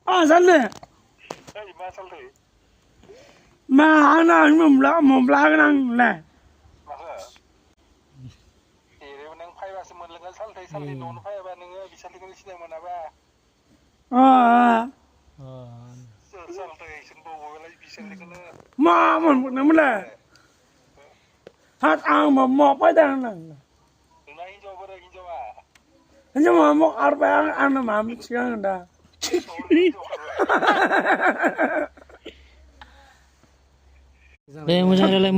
salde. Hey, ma salde. Ma ana mumlagan le. Maka. Ere nang faibaसो मोनलोङो salde न'नो फैयाबा नोङो बिसालिखौनो सिनाय मोनाबा. Salde सोंबावबालाय बिसालिखौनो Ma मोनले. Hat ang mo paidang nang. नोंना हिनजावफोरा हिनजावा. Hanya mo arba ang ma michigan da. मोजां रायलाय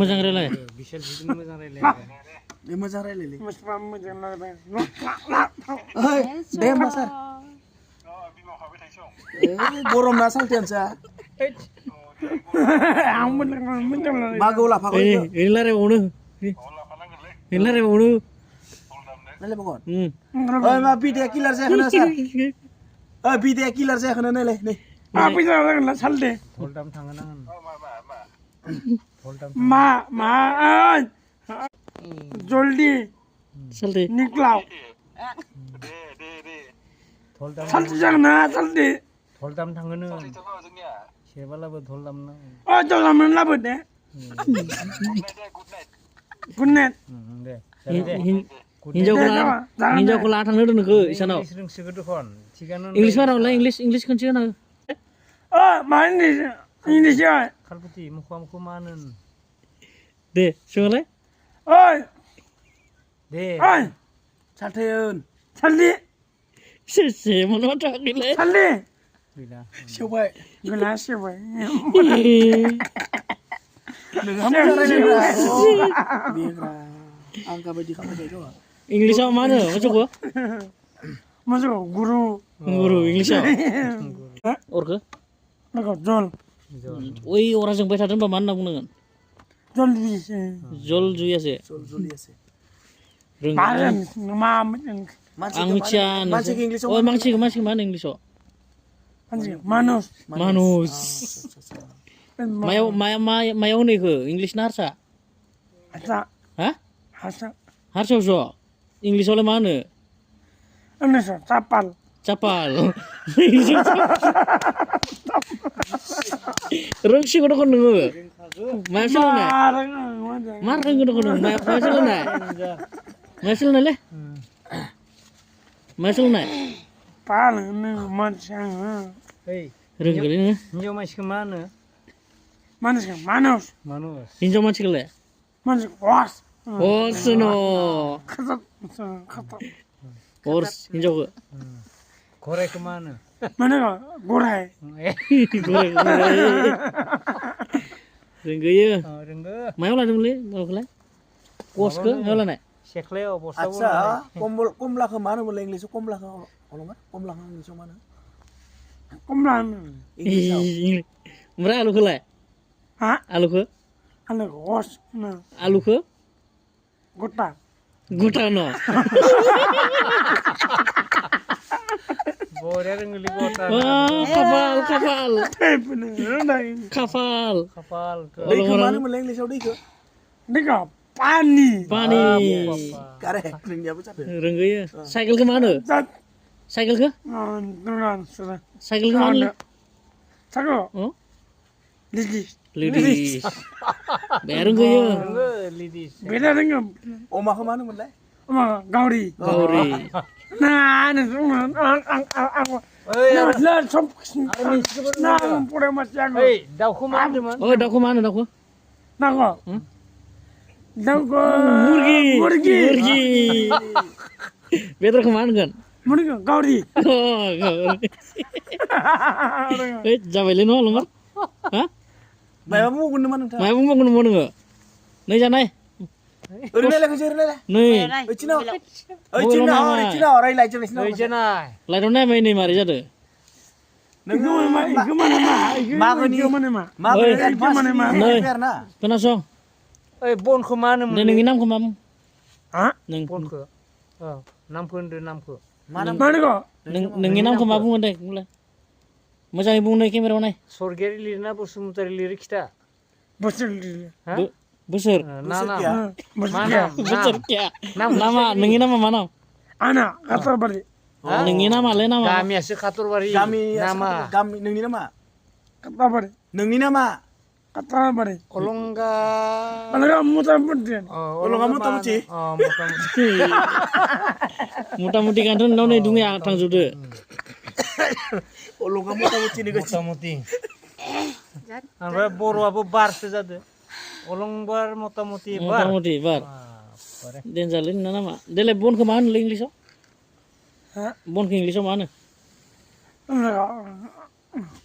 बिसोर बिदिनो मोजां रायलाय बे मोजां रायलायलै Maspa mojan la. ओइ दे होमबा सार बिमाव हाबाय थाइसं. गरम ना सालथेनसा Ang mojan la. मागोआव लाफाखौ रायलायबावनो लाफानांगोनलै. रायलायबावनो रायलायबावगोन ओइ मा बिदाया किलार जायाखैना सार ओइ बिदाया किलार जायाखैना नायलाय नै Apa itu la salde. हलदाम थाङो नाङो Ma joldi salde niklaw. दे. हलदाम Salde jangan salde. हलदाम थाङोनो salde थ' जोंनिया. सेबालाबो हलदाम ना Oh jangan labut deh. Good night. दे हिनजावखौ ला थांनो दोनखो इसानाव इंलिस रोंसोगो दखन थिगानो इंलिस बारावलाय इंलिस खोनसे होना Oh mana ini sih? खालपुथि मुखुआमखौ मा होनो दे सोंलाय Oh दे oh सालथेन salde से मन थाखैलाय salde. गैला सेवबाय Gelas sih boy. नोंहा मोजां रायलायब्रा बेग्रा आं गाबायदि खालामबाय दङ इंलिसाव मा होनो मोसौखौ Masuk guru. गुरु इंलिसाव अरखो Nak jol ओइ अरा जोंबाय थादों होनबा मा होनना बुंनांगोन jol bis. जल जुयासे जलि আছে Makan ma आं मिथिया मानसिखौ इंलिसाव ओइ मानसिखौ मा होनो इंलिसाव manus. मानुस मायाव होनो इखो इंलिस ना हारसा Asa हा asa. हारसायावसो इंलिसावलाय मा होनो Ini so capal. चापाल रोंसिगौ दखन नोङो माया सोलोंनाय मा रोंगौ दखन नों माया सोलोंनाय माया सोलोंनायलै माया सोलोंनाय Pal ini mancang. ओइ रोंगोलै नोङो हिनजाव मानसिखौ मा होनो Manus kan manus. मानुस हिनजाव मानसिखौलाय Manus was. हर्स न Kata. हर्स हिनजावखौ गराइखौ मा होनो Mana kau gorai. रोंगोयो रोंगो मायाव लादोंमोनलै माबाखौलाय कर्सखौ मायाव लानाय सेख्लायाव बस्थायाव आच्छा कमलाखौ मा होनोमोनलाय इंलिसाव कमलाखौ अलंबार कमलाखौ इंलिसाव मा होनो Kumlan. इंलिसाव ओमफ्राय आलुखौलाय Hah? आलुखौ Anu was. Nah, आलुखौ gota. गुटा न बरिया रोंगोलै गथा खाफाल खाफाल Bener dah ini. खाफाल खाफाल दैखौ मा होनोमोनलाय इंलिसाव दैखौ Dika pani. पानि गारे नोंनियाबो जादों रोंगोयो साइकेलखौ मा होनो Zat. साइकेलखौ Nuran sudah. साइकेलखौ मा होनो Sako. अ Lidi. लेडिस बे रोंगोयो रोंगो लेडिस Beda dengan. अमाखौ मा होनोमोनलाय Oma gauri. गावरि Nah, ini semua. Ang. ओइ Lah, sob. Nah, pura macam. ओइ दाउखौ मा होनदोंमोन ओ दाउखौ मा होनो दाउखौ Nah, kok. Dago. मुर्गी बेदरखौ मा होनगोन Murgi gauri. ओइ जाबायलै न' लंबार हा मायबा बुंगोन नामा नोंथाङा माया बुंबावगोन नोङो नै जानाय ओरैनो रायलायखोसै ओरैनो रायलाय नै ओइथिनाव रायलाय जोंनिसिनाव ओइ जेनाय लाइटआव नायबाय नै मारै जादो नोङो Gimana ma? मागोनि ओइ, एडभान्स नै ना खोनासं ओइ बनखौ मा नै होनोमोन नोंनि नामखौ मा बुं Hah? नों बनखौ नामखौ होनदो नामखौ Mana kok? नोंनि नामखौ मा बुङो दे बुंलाय मोजाङै बुं नै केमेरायाव नाय सरगयारि लिरना बसुमतारि लिरो खिथा Bosel. हा बोसोर ना ना क्या? मा नाम बोसोर क्या नाम नामा नोंनि नामा मा नाम Anak, kata balik. नोंनि नामालै नामा गामियासो काटरबारि गामि नामा गामि नोंनि नामा Katapare. नोंनि नामा Katapare. अलंगा Malaga muta-muti. अलंगा मता-मति? मता-मति मथा-मथि खान्थ' नोंनाव नै दुङै थांजोबदो अलंगा मता-मतिनि गोसो मता-मति ओमफ्राय बर'आबो बारसो जादो अलंबार मता-मति बार मथा-मथि बार देन्जारलै नोंना नामा देलाय बनखौ मा होनोलै इंलिसाव बनखौ इंलिसाव मा होनो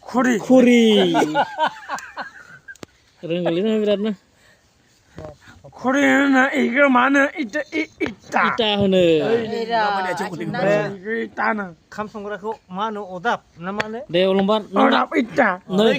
Khori. खुरि रोंगोलै नों बिरादनो Khori na iga mana ita. इटा होनो Ita na. खाम संग्राखौ मा होनो अदाब ना मा होनो दे अलंबार Orang ita. नै